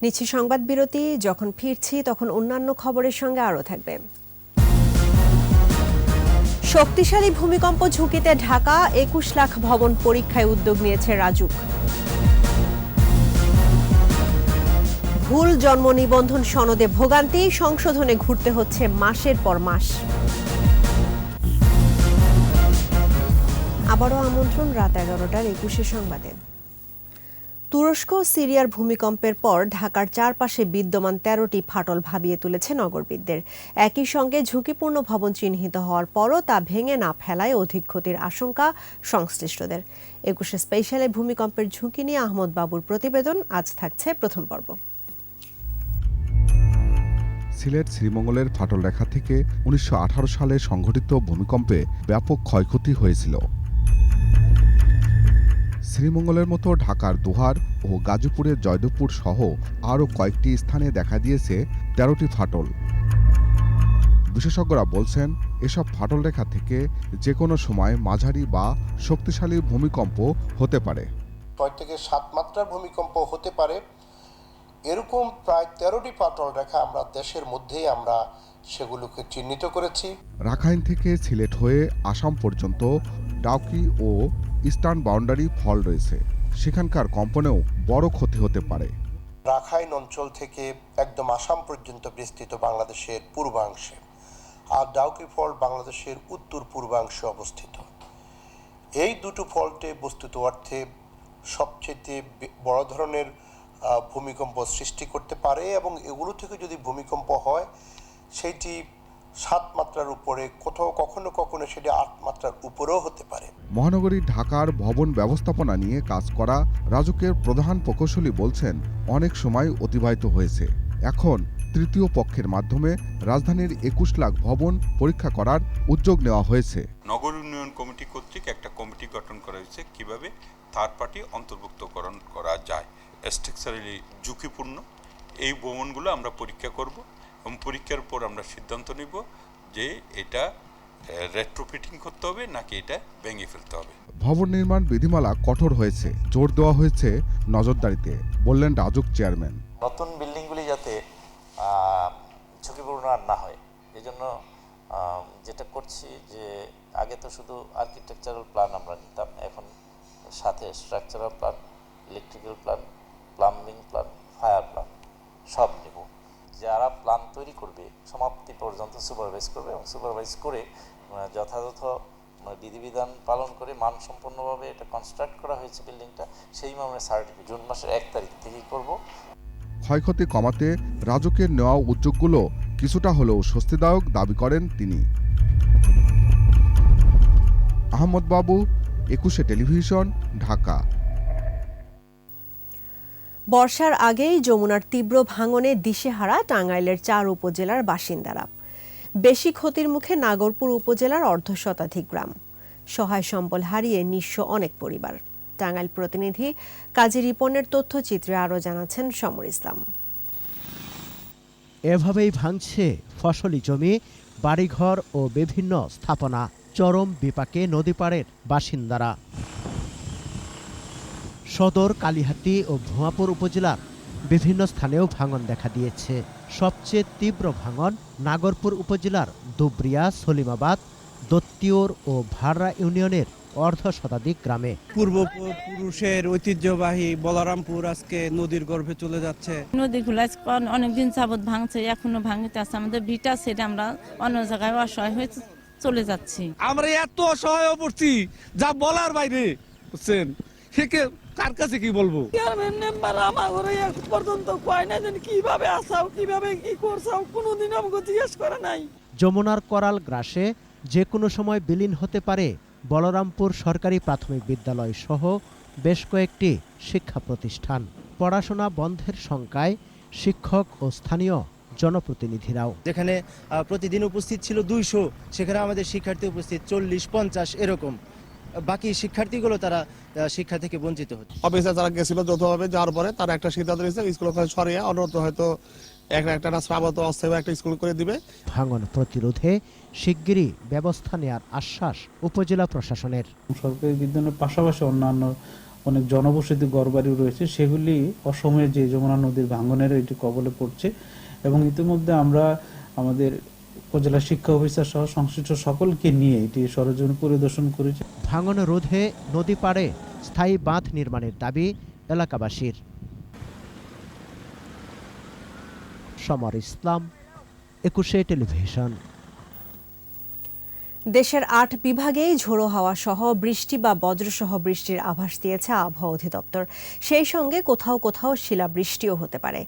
নিচ্ছি সংবাদ বিরতি, যখন ফিরছি তখন অন্যান্য খবরের সঙ্গে আরও থাকবে। শক্তিশালী ভূমিকম্প ঝুঁকিতে ঢাকা, 21 লাখ ভবন পরীক্ষায় উদ্যোগ নিয়েছে রাজুক। ভুল জন্ম নিবন্ধন সনদে ভোগান্তি, সংশোধনে ঘুরতে হচ্ছে মাসের পর মাস। আবারও আমন্ত্রণ রাত 11টার 21 সংবাদে। তুরস্ক সিরিয়ার ভূমিকম্পের পর ঢাকার চারপাশে বিদ্যমান 13টি ফাটল ভাবিয়ে তুলেছে নগরবিদদের। একই সঙ্গে ঝুঁকিপূর্ণ ভবন চিহ্নিত হওয়ার পরও তা ভেঙে না ফেলায় অধিক ক্ষতির আশঙ্কা সংশ্লিষ্টদের। 21 স্পেশালে ভূমিকম্পের ঝুঁকি নিয়ে আহমদ বাবুর প্রতিবেদন। আজ থাকছে প্রথম পর্ব। সিলেট শ্রীমঙ্গলের ফাটলরেখা থেকে 1918 সালে সংঘটিত ভূমিকম্পে ব্যাপক ক্ষয়ক্ষতি হয়েছিল। শ্রীমঙ্গলের মতো ঢাকার দোহার ও গাজীপুরের জয়দেবপুর সহ আরও কয়েকটি স্থানে দেখা দিয়েছে 13টি ফাটল। বিশেষজ্ঞরা বলছেন, এসব ফাটলরেখা থেকে যে কোনো সময় মাঝারি বা শক্তিশালী ভূমিকম্প হতে পারে। 6 থেকে 7 মাত্রার ভূমিকম্প হতে পারে। এরকম প্রায় 13টি ফাটলরেখা আমরা দেশের মধ্যেই আমরা সেগুলোকে চিহ্নিত করেছি। রাখাইন থেকে সিলেট হয়ে আসাম পর্যন্ত ডাউকি ও ইস্টার্ন বাউন্ডারি ফল রয়েছে, সেখানকার কম্পনেও বড় ক্ষতি হতে পারে। রাখাইন অঞ্চল থেকে একদম আসাম পর্যন্ত বিস্তৃত বাংলাদেশের পূর্বাংশে, আর ডাউকি ফল্ট বাংলাদেশের উত্তর পূর্বাংশে অবস্থিত। এই দুটো ফল্টে বস্তুত অর্থে সবচেয়ে বড় ধরনের ভূমিকম্প সৃষ্টি করতে পারে, এবং এগুলো থেকে যদি ভূমিকম্প হয় সেটি 7 মাত্রার উপরে, কোথাও কখনো কখনো সেটি 8 মাত্রার উপরেও হতে পারে। মহানগরী ঢাকার ভবন ব্যবস্থাপনা নিয়ে কাজ করা রাজুকের প্রধান প্রকৌশলী বলছেন, অনেক সময় অতিবাহিত হয়েছে। এখন তৃতীয় পক্ষের মাধ্যমে রাজধানীর 21 লাখ ভবন পরীক্ষা করার উদ্যোগ নেওয়া হয়েছে। নগর উন্নয়ন কমিটি কর্তৃক একটা কমিটি গঠন করা হয়েছে কিভাবে থার্ড পার্টি অন্তর্ভুক্তকরণ করা যায়। স্ট্রাকচারালি ঝুঁকিপূর্ণ এই ভবনগুলো আমরা পরীক্ষা করব, এবং পরীক্ষার পর আমরা সিদ্ধান্ত নিব যে এটা রেট্রোফিটিং করতে হবে নাকি এটা ভেঙে ফেলতে হবে। ভবন নির্মাণ বিধিমালা কঠোর হয়েছে, জোর দেওয়া হয়েছে নজরদারিতে, বললেন রাজুক চেয়ারম্যান। নতুন বিল্ডিংগুলি যাতে ঝুঁকিপূর্ণ আর না হয়, এই জন্য যেটা করছি যে আগে তো শুধু আর্কিটেকচারাল প্ল্যান আমরা নিতাম, এখন সাথে structural plan, electrical plan, plumbing plan, fire plan সব নেব। যারা প্ল্যান তৈরি করবে সমাপ্তি পর্যন্ত সুপারভাইজ করবে, এবং সুপারভাইজ করে যথাযথ বিধিবিধান পালন করে মানসম্পন্নভাবে এটা কনস্ট্রাক্ট করা হয়েছে বিল্ডিংটা, সেই মর্মে সার্টিফিকেট জুন মাসের 1 তারিখ থেকেই করব। ক্ষয়ক্ষতি কমাতে রাজুকের নেওয়া উদ্যোগগুলো কিছুটা হলেও স্বস্তিদায়ক দাবি করেন তিনি। আহমদ বাবু, 21 টেলিভিশন, ঢাকা। বর্ষার আগেই যমুনার তীব্র ভাঙনে দিশেহারা টাঙ্গাইলের 4 উপজেলার বাসিন্দারা। বেশি ক্ষতির মুখে নাগরপুর উপজেলার অর্ধশতাধিক গ্রাম। সহায় সম্বল হারিয়ে নিঃস্ব অনেক পরিবার। টাঙ্গাইল প্রতিনিধি কাজী রিপনের তথ্যচিত্রে আরও জানাচ্ছেন সমর ইসলাম। এভাবেই ভাঙছে ফসলি জমি, বাড়িঘর ও বিভিন্ন স্থাপনা। চরম বিপাকে নদীপাড়ের বাসিন্দারা। সদর, কালিহাতী ও ভুয়াপুর উপজেলার বিভিন্ন স্থানেও ভাঙন দেখা দিয়েছে। সবচেয়ে তীব্র ভাঙন নাগরপুর উপজেলার দুবরিয়া, সলিমাবাদ, দত্তিওর ও ভাড়া ইউনিয়নের অর্ধশতাধিক গ্রামে। পূর্বপুরুষের ঐতিহ্যবাহী বলরামপুর আজকে নদীর গর্ভে চলে যাচ্ছে। নদীগুলো অনেকদিন যাবৎ ভাঙছে, এখনো ভাঙতে আছে। আমাদের ভিটা ছেড়ে আমরা অন্য জায়গায় অসহায় হয়ে চলে যাচ্ছি। আমরা এত অসহায় পড়ছি যা বলার বাইরে, বুঝছেন? কার কাছে কি বলবো? কিভাবে আসাও, কিভাবে কি করছাও, কোনোদিন আমাকে জিজ্ঞেস করে নাই। যমুনার করাল গ্রাসে যে কোনো সময় বিলীন হতে পারে বলরামপুর সরকারি প্রাথমিক বিদ্যালয় সহ বেশ কয়েকটি শিক্ষা প্রতিষ্ঠান। পড়াশোনা বন্ধের শঙ্কায় শিক্ষক ও স্থানীয় জনপ্রতিনিধিরাও। যেখানে প্রতিদিন উপস্থিত ছিল 200, সেখানে আমাদের শিক্ষার্থী উপস্থিত 40-50 এরকম। বাকি শিক্ষার্থীগুলো তারা শিক্ষা থেকে বঞ্চিত হচ্ছে। অফিসে যারা গেছিল যৌথভাবে যাওয়ার পরে তারা একটা সিদ্ধান্ত নিয়েছে, স্কুল সরিয়ে অন্যত্র হয়তো একটা স্থাপত্য অস্থায়ী একটা স্কুল করে দিবে। ভাঙন প্রতিরোধে শিগগিরই ব্যবস্থা নেওয়ার আশ্বাস উপজেলা প্রশাসনের। সরকারি বিদ্যালয়ের পাশাপাশি অন্যান্য অনেক জনবসতি ঘরবাড়ি রয়েছে, সেগুলি অসময়ে যে যমুনা নদীর ভাঙনের এটি কবলে পড়ছে, এবং ইতিমধ্যে আমরা আমাদের উপজেলা শিক্ষা অফিসার সহ সংশ্লিষ্ট সকলকে নিয়ে এটি সরেজমিন পরিদর্শন করেছে। ভাঙন রোধে নদী পাড়ে স্থায়ী বাঁধ নির্মাণের দাবি এলাকাবাসীর। সমর ইসলাম, 21 টেলিভিশন। দেশের 8 বিভাগেই ঝোড়ো হাওয়া সহ বৃষ্টি বা বজ্রসহ বৃষ্টির আভাস দিয়েছে আবহাওয়া অধিদপ্তর। সেই সঙ্গে কোথাও কোথাও শিলাবৃষ্টিও হতে পারে।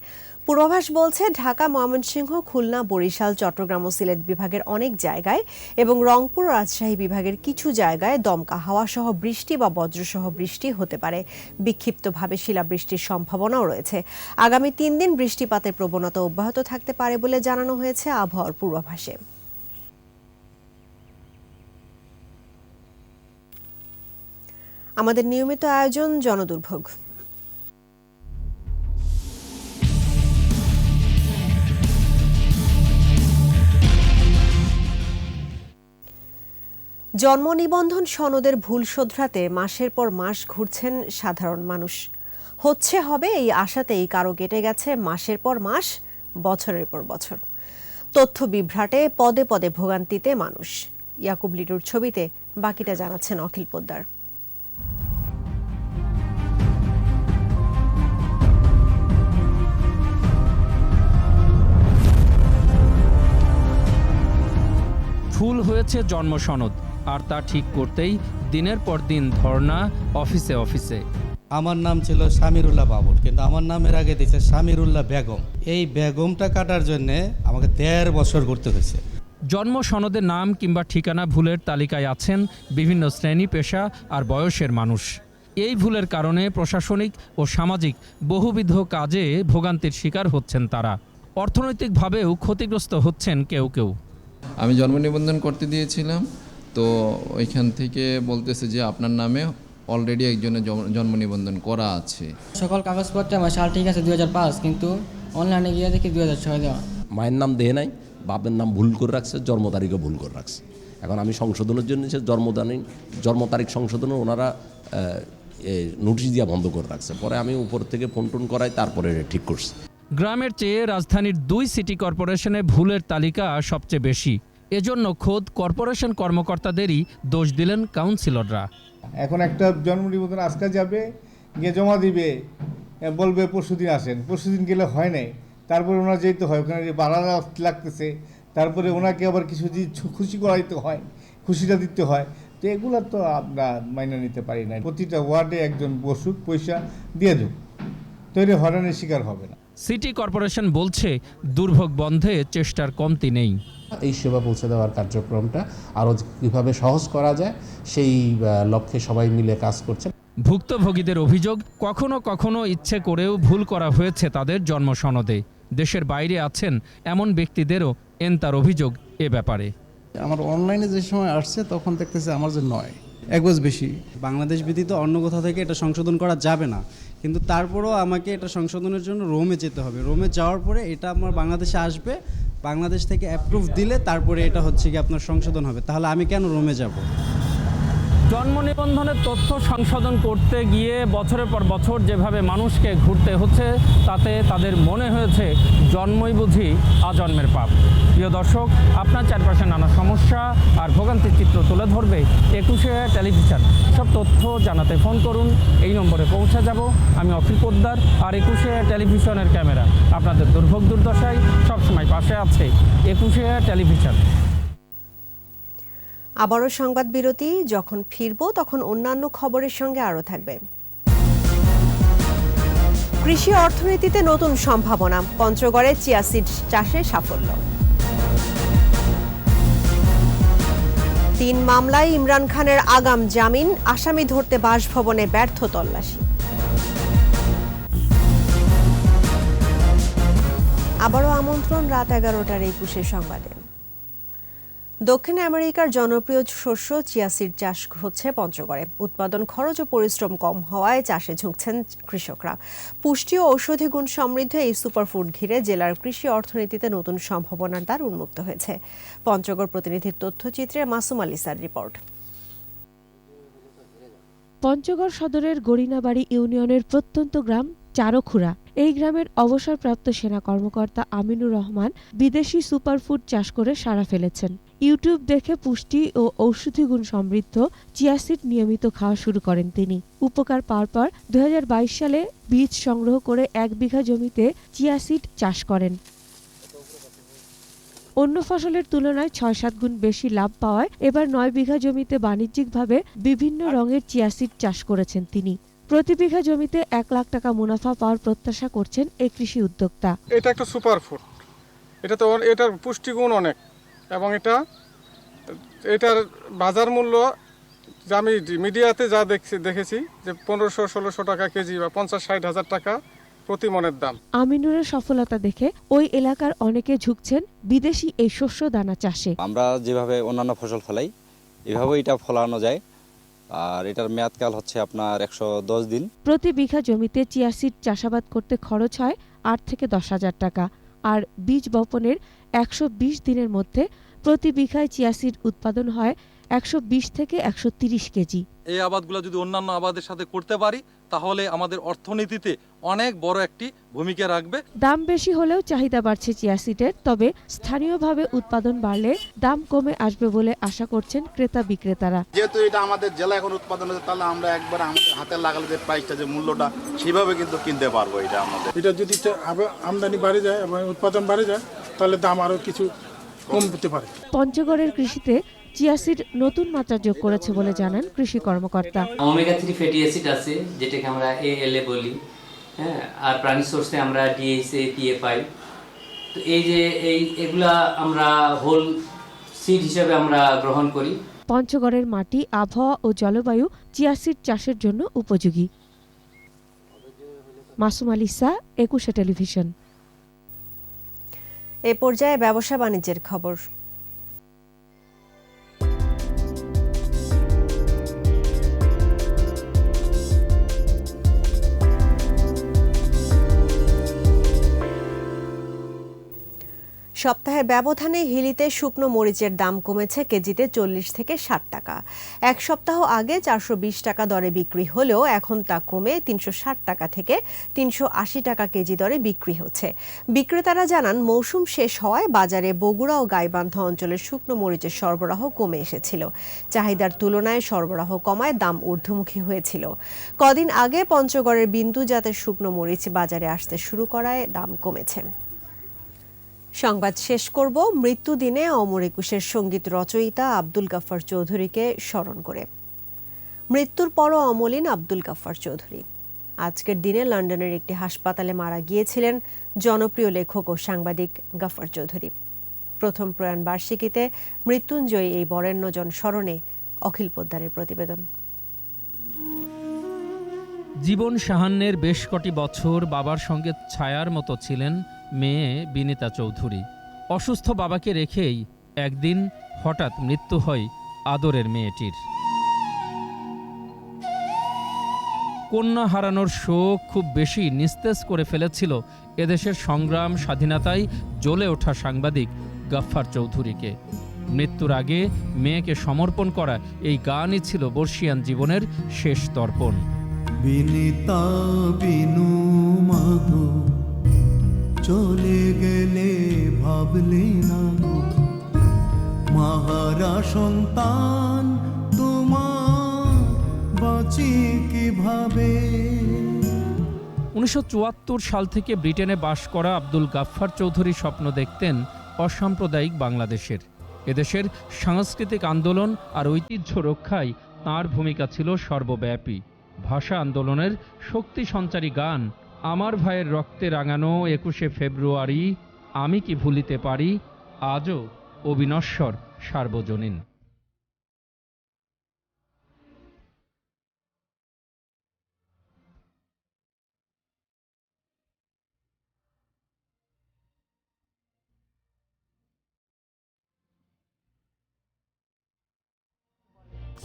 পূর্বাভাস বলছে ঢাকা, ময়মনসিংহ, খুলনা, বরিশাল, চট্টগ্রাম ও সিলেট বিভাগের অনেক জায়গায় এবং রংপুর, রাজশাহী বিভাগের কিছু জায়গায় দমকা হাওয়া সহ বৃষ্টি বা বজ্রসহ বৃষ্টি হতে পারে। বিক্ষিপ্তভাবে শিলাবৃষ্টির সম্ভাবনাও রয়েছে। আগামী 3 দিন বৃষ্টিপাতের প্রবণতা অব্যাহত থাকতে পারে বলে জানানো হয়েছে আবহাওয়ার পূর্বাভাসে। আমাদের নিয়মিত আয়োজন জনদুর্ভোগ। জন্ম নিবন্ধন সনদের ভুল শোধরাতে মাসের পর মাস ঘুরছেন সাধারণ মানুষ। হবে এই আশাতেই কারো কেটে গেছে মাসের পর মাস, বছরের পর বছর। তথ্য বিভ্রাটে পদে পদে ভোগান্তিতে মানুষ। ইয়াকুব লিটুর ছবিতে বাকিটা জানাচ্ছেন অখিল পোদ্দার। ভুল হয়েছে জন্ম সনদ, আর তা ঠিক করতেই দিনের পর দিন ধর্ণা অফিসে অফিসে। আমার নাম ছিল সামিরুল্লাহ বাবুল, কিন্তু আমার নামের আগে দিয়েছে সামিরুল্লাহ বেগম। এই বেগমটা কাটার জন্য আমাকে 1.5 বছর করতে হয়েছে। জন্ম সনদের নাম কিংবা ঠিকানা ভুলের তালিকায় আছেন বিভিন্ন শ্রেণী, পেশা আর বয়সের মানুষ। এই ভুলের কারণে প্রশাসনিক ও সামাজিক বহুবিধ কাজে ভোগান্তির শিকার হচ্ছেন তারা। অর্থনৈতিকভাবেও ক্ষতিগ্রস্ত হচ্ছেন কেউ কেউ। আমি জন্ম নিবন্ধন করতে দিয়েছিলাম, তো ওইখান থেকে বলতেছে যে আপনার নামে অলরেডি একজনের জন্ম নিবন্ধন করা আছে। সকল কাগজপত্র আমার সাল ঠিক আছে 2005, কিন্তু অনলাইনে গিয়ে দেখি 2006 দেওয়া। মায়ের নাম দেয় নাই, বাপের নাম ভুল করে রাখছে, জন্ম তারিখও ভুল করে রাখছে। এখন আমি সংশোধনের জন্য সে জন্ম তারিখ সংশোধনে ওনারা নোটিশ দিয়া বন্ধ করে রাখছে। পরে আমি উপর থেকে ফোন টোন করাই, তারপরে ঠিক করছি। গ্রামের চেয়ে রাজধানীর 2 সিটি কর্পোরেশনে ভুলের তালিকা সবচেয়ে বেশি। এজন্য খোদ কর্পোরেশন কর্মকর্তাদেরই দোষ দিলেন কাউন্সিলররা। এখন একটা জন্ম নিবন্ধন আজকে যাবে, গিয়ে জমা দিবে, বলবে পরশুদিন আসেন, পরশুদিন গেলে হয় নাই, তারপরে ওনার যেতে হয়, ওখানে যে ভাড়া লাগতেছে, তারপরে ওনাকে আবার কিছু খুশি করাইতে হয়, খুশিটা দিতে হয়। তো এগুলো তো আমরা মাইনে নিতে পারি না। প্রতিটা ওয়ার্ডে একজন বসুক, পয়সা দিয়ে দেব, তৈরি হয়রানির শিকার হবে না। সিটি কর্পোরেশন বলছে দুর্ভোগ বন্ধে চেষ্টার কমতি নেই। এই সেবা পৌঁছে দেওয়ার কার্যক্রমটা আরও কীভাবে সহজ করা যায় সেই লক্ষ্যে সবাই মিলে কাজ করছে। ভুক্তভোগীদের অভিযোগ, কখনো কখনো ইচ্ছে করেও ভুল করা হয়েছে তাদের জন্ম সনদে। দেশের বাইরে আছেন এমন ব্যক্তিদেরও তার অভিযোগ এ ব্যাপারে। আমার অনলাইনে যে সময় আসছে তখন দেখতেছে আমার যে 1 গজ বেশি। বাংলাদেশ ব্যতীত অন্য কোথাও থেকে এটা সংশোধন করা যাবে না, কিন্তু তারপরেও আমাকে এটা সংশোধনের জন্য রোমে যেতে হবে। রোমে যাওয়ার পরে এটা আমার বাংলাদেশে আসবে, বাংলাদেশ থেকে অ্যাপ্রুভ দিলে তারপরে এটা হচ্ছে কি আপনার সংশোধন হবে। তাহলে আমি কেন রোমে যাব? জন্ম নিবন্ধনের তথ্য সংশোধন করতে গিয়ে বছরের পর বছর যেভাবে মানুষকে ঘুরতে হচ্ছে, তাতে তাদের মনে হয়েছে জন্মই বুঝি আজন্মের পাপ। প্রিয় দর্শক, আপনার চারপাশে নানা সমস্যা আর ভোগান্তির চিত্র তুলে ধরবে 21 টেলিভিশন। সব তথ্য জানাতে ফোন করুন, এই নম্বরে পৌঁছে যাব। আমি অখিল পোদ্দার, আর 21 টেলিভিশনের ক্যামেরা আপনাদের দুর্ভোগ দুর্দশায় সবসময় পাশে আছে 21 টেলিভিশন। আবারও সংবাদ বিরতি। যখন ফিরব তখন অন্যান্য খবরের সঙ্গে আরও থাকবে। কৃষি অর্থনীতিতে নতুন সম্ভাবনা, পঞ্চগড়ে চিয়া সিড চাষে সাফল্য। 3 মামলায় ইমরান খানের আগাম জামিন, আসামি ধরতে বাসভবনে ব্যর্থ তল্লাশি। আবারও আমন্ত্রণ রাত 11টার 21 সংবাদে। দক্ষিণ আমেরিকার জনপ্রিয় শস্য চিয়া সিড চাষ হচ্ছে পঞ্চগড়ে। উৎপাদন খরচ ও পরিশ্রম কম হওয়ায় চাষে ঝুঁকছেন কৃষকরা। পুষ্টি ও ঔষধি গুণ সমৃদ্ধ এই সুপারফুড ঘিরে জেলার কৃষি অর্থনীতিতে নতুন সম্ভাবনার দ্বার উন্মুক্ত হয়েছে। পঞ্চগড় প্রতিনিধির তথ্যচিত্রে মাসুম আলিসার রিপোর্ট। পঞ্চগড় সদরের গরিনাবাড়ি ইউনিয়নের প্রত্যন্ত গ্রাম চারখুড়া। এই গ্রামের অবসরপ্রাপ্ত সেনা কর্মকর্তা আমিনুর রহমান বিদেশি সুপারফুড চাষ করে সাড়া ফেলেছেন। ইউটিউব দেখে পুষ্টি ও ঔষধি গুণ সমৃদ্ধ চিয়া সিড নিয়মিত খাওয়া শুরু করেন তিনি। উপকার পাওয়ার পর 2022 সালে বীজ সংগ্রহ করে 1 বিঘা জমিতে চিয়া সিড চাষ করেন। অন্য ফসলের তুলনায় ৬-৭ গুণ বেশি লাভ পাওয়ায় এবার ৯ বিঘা জমিতে বাণিজ্যিকভাবে বিভিন্ন রঙের চিয়া সিড চাষ করেছেন তিনি। প্রতি বিঘা জমিতে ১ লাখ টাকা মুনাফা পাওয়ার প্রত্যাশা করছেন এই কৃষি উদ্যোক্তা। এটা একটা সুপার ফুড, এটার পুষ্টিগুণ অনেক, এবং এটার বাজার মূল্য আমি মিডিয়াতে যা দেখেছি যে ১৫০০-১৬০০ টাকা কেজি বা ৫০-৬০ হাজার টাকা প্রতি মনের দাম। আমিনুরের সফলতা দেখে ওই এলাকার অনেকে ঝুঁকছেন বিদেশি এই শস্য দানা চাষে। আমরা যেভাবে অন্যান্য ফসল ফলাই এভাবে এটা ফলানো যায়, আর এটার মেয়াদকাল হচ্ছে আপনার ১১০ দিন। প্রতি বিঘা জমিতে চিয়া সিড চাষাবাদ করতে খরচ হয় ৮ থেকে ১০ হাজার টাকা, আর বীজ বপনের ১২০ দিনের মধ্যে প্রতি বিঘায় চিয়া সিড উৎপাদন হয় ১২০ থেকে ১৩০ কেজি। এই আবাদগুলো যদি অন্যান্য আবাদের সাথে করতে পারি তাহলে আমাদের অর্থনীতিতে অনেক বড় একটি ভূমিকা রাখবে। দাম বেশি হলেও চাহিদা বাড়ছে চিয়া সিডের, তবে স্থানীয়ভাবে উৎপাদন বাড়লে দাম কমে আসবে বলে আশা করছেন ক্রেতা বিক্রেতারা। যেহেতু এটা আমাদের জেলা এখন উৎপাদন হচ্ছে, তাহলে আমরা একবার আমাদের হাতে লাগালে যে প্রাইসটা, যে মূল্যটা, সেভাবে কিন্তু কিনতে পারবো। এটা আমাদের যদি আমদানি বাড়ে যায় এবং উৎপাদন বাড়ে যায় তাহলে দাম আরো কিছু কম হতে পারে। পঞ্চগড়ের কৃষিতে চিয়া সিড নতুন মাত্রা যোগ করেছে বলে জানান কৃষি কর্মকর্তা। ওমেগা 3 ফ্যাটি অ্যাসিড আছে, যেটাকে আমরা ALA বলি, হ্যাঁ, আর প্রাণী সোর্সে আমরা DHA, PA পাই। তো এগুলা আমরা হোল সিড হিসেবে আমরা গ্রহণ করি। পঞ্চগড়ের মাটি, আবহাওয়া ও জলবায়ু চিয়া সিড চাষের জন্য উপযোগী। মাসুম আলিসা, ২১ টেলিভিশন। এ পর্যায়ে ব্যবসা বাণিজ্যের খবর। সপ্তাহের ব্যবধানে হিলিতে শুকনো মরিচের দাম কমেছে কেজিতে ৪০ থেকে ৬০ টাকা। এক সপ্তাহ আগে ৪২০ টাকা দরে বিক্রি হলেও এখন তা কমে ৩৬০ টাকা থেকে ৩৮০ টাকা কেজি দরে বিক্রি হচ্ছে। বিক্রেতারা জানান, মৌসুম শেষ হওয়ায় বাজারে বগুড়া ও গাইবান্ধা অঞ্চলের শুকনো মরিচের সরবরাহ কমে এসেছিল। চাহিদার তুলনায় সরবরাহ কমায় দাম ঊর্ধ্বমুখী হয়েছিল। কদিন আগে পঞ্চগড়ের বিন্দু জাতের শুকনো মরিচ বাজারে আসতে শুরু করায় দাম কমেছে। সংবাদ শেষ করব মৃত্যুদিনে অমর একুশের সঙ্গীত রচয়িতা আব্দুল গাফফার চৌধুরীকে স্মরণ করে। মৃত্যুর পরও অমলিন আব্দুল গাফফার চৌধুরী। আজকের দিনে লন্ডনের একটি হাসপাতালে মারা গিয়েছিলেন জনপ্রিয় লেখক ও সাংবাদিক গাফফার চৌধুরী। প্রথম প্রয়াণ বার্ষিকীতে মৃত্যুঞ্জয়ী এই বরেণ্যজন স্মরণে অখিল পোদ্দারের প্রতিবেদন। জীবন সাহান্যের বেশ কটি বছর বাবার সঙ্গে ছায়ার মতো ছিলেন মেয়ে বিনিতা চৌধুরী। অসুস্থ বাবাকে রেখেই একদিন হঠাৎ মৃত্যু হয় আদরের মেয়েটির। কন্যা হারানোর শোক খুব বেশি নিস্তেজ করে ফেলেছিল এদেশের সংগ্রাম স্বাধীনতায় জ্বলে ওঠা সাংবাদিক গাফফার চৌধুরীকে। মৃত্যুর আগে মেয়েকে সমর্পণ করা এই গানই ছিল বর্ষিয়ান জীবনের শেষ তর্পণ। বিনিতা বিনু মাগো চলে গেলে ভাবলে না মাহারা সন্তান তোমার বাঁচি কিভাবে। ১৯৭৪ সাল থেকে ব্রিটেনে বাস করা আব্দুল গাফফার চৌধুরী স্বপ্ন দেখতেন অসাম্প্রদায়িক বাংলাদেশের। এদেশের সাংস্কৃতিক আন্দোলন আর ঐতিহ্য রক্ষায় তাঁর ভূমিকা ছিল সর্বব্যাপী। ভাষা আন্দোলনের শক্তি সঞ্চারী গান আমার ভাইয়ের রক্তে রাঙানো ২১শে ফেব্রুয়ারি আমি কি ভুলিতে পারি আজও অবিনশ্বর সার্বজনীন।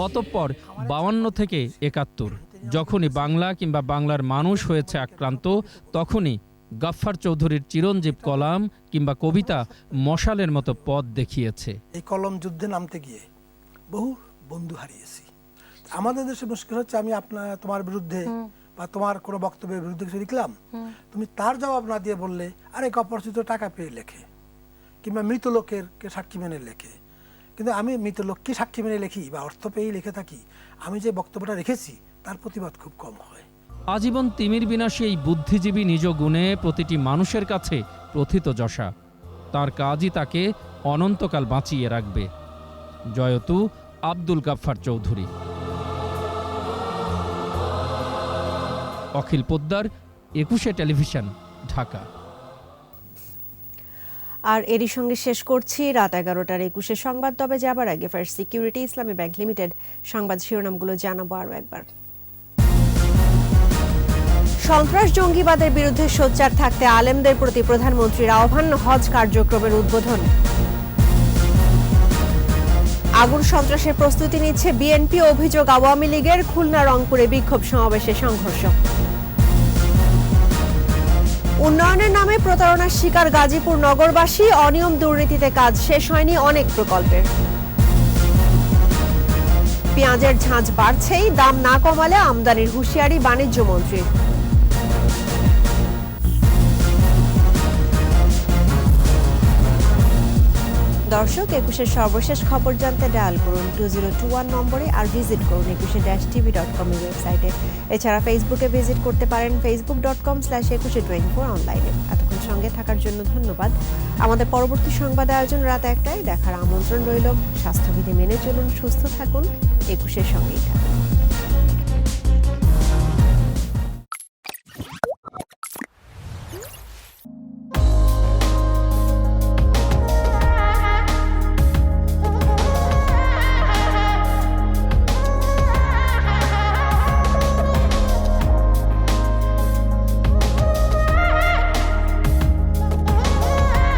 অতঃপর ৫২ থেকে ৭১ যখনই বাংলা কিংবা বাংলার মানুষ হয়েছে আক্রান্ত, তখনই গাফফার চৌধুরীর চিরঞ্জীব কলাম কিংবা কবিতা মশালের মতো পথ দেখিয়েছে। এই কলম যুদ্ধে নামতে গিয়ে বহু বন্ধু হারিয়েছি। আমাদের দেশে মুশকিল হচ্ছে, আমি তোমার বিরুদ্ধে বা তোমার কোনো বক্তব্যের বিরুদ্ধে কিছু লিখলাম, তুমি তার জবাব না দিয়ে বললে আরে অপরিচিত টাকা পেয়ে লেখে, কিংবা মৃত লোকের সাক্ষী মেনে লেখে। কিন্তু আমি মৃত লোককে সাক্ষী মেনে লিখি বা অর্থ পেয়েই লিখে থাকি, আমি যে বক্তব্যটা রেখেছি তার প্রতিবাদ খুব কম হয়। আজীবন তিমির বিনাশী এই বুদ্ধিজীবী নিজ গুণে প্রতিটি মানুষের কাছে প্রথিতযশা। তার কাজই তাকে অনন্তকাল বাঁচিয়ে রাখবে। জয়তু আব্দুল গাফফার চৌধুরী। অখিল পোদ্দার, 21 টেলিভিশন, ঢাকা। আর এরই সঙ্গে শেষ করছি রাত 11টার 21 সংবাদ। তবে যাবার আগে ফার্স্ট সিকিউরিটি ইসলামী ব্যাংক লিমিটেড সংবাদ শিরোনামগুলো জানাবো আরও একবার। সন্ত্রাস জঙ্গিবাদের বিরুদ্ধে সোচ্চার থাকতে আলেমদের প্রতি প্রধানমন্ত্রীর আহ্বান, হজ কার্যক্রমের উদ্বোধন। আগুন সন্ত্রাসের প্রস্তুতি নিচ্ছে বিএনপি, অভিযোগ আওয়ামী লীগের। খুলনা রংপুরে বিক্ষোভ সমাবেশে সংঘর্ষ। উন্নয়নের নামে প্রতারণার শিকার গাজীপুর নগরবাসী, অনিয়ম দুর্নীতিতে কাজ শেষ হয়নি অনেক প্রকল্পের। পেঁয়াজের ঝাঁঝ বাড়ছেই, দাম না কমালে আমদানির হুঁশিয়ারি বাণিজ্য মন্ত্রীর। দর্শক, 21-এর সর্বশেষ খবর জানতে ডায়াল করুন 2021 নম্বরে, আর ভিজিট করুন 21-tv.com ওয়েবসাইটে। এছাড়া ফেসবুকে ভিজিট করতে পারেন facebook.com/2124 অনলাইনে। এতক্ষণ সঙ্গে থাকার জন্য ধন্যবাদ। আমাদের পরবর্তী সংবাদ আয়োজন রাত 1টায় দেখার আমন্ত্রণ রইল। স্বাস্থ্যবিধি মেনে চলুন, সুস্থ থাকুন, 21-এর সঙ্গেই থাকুন।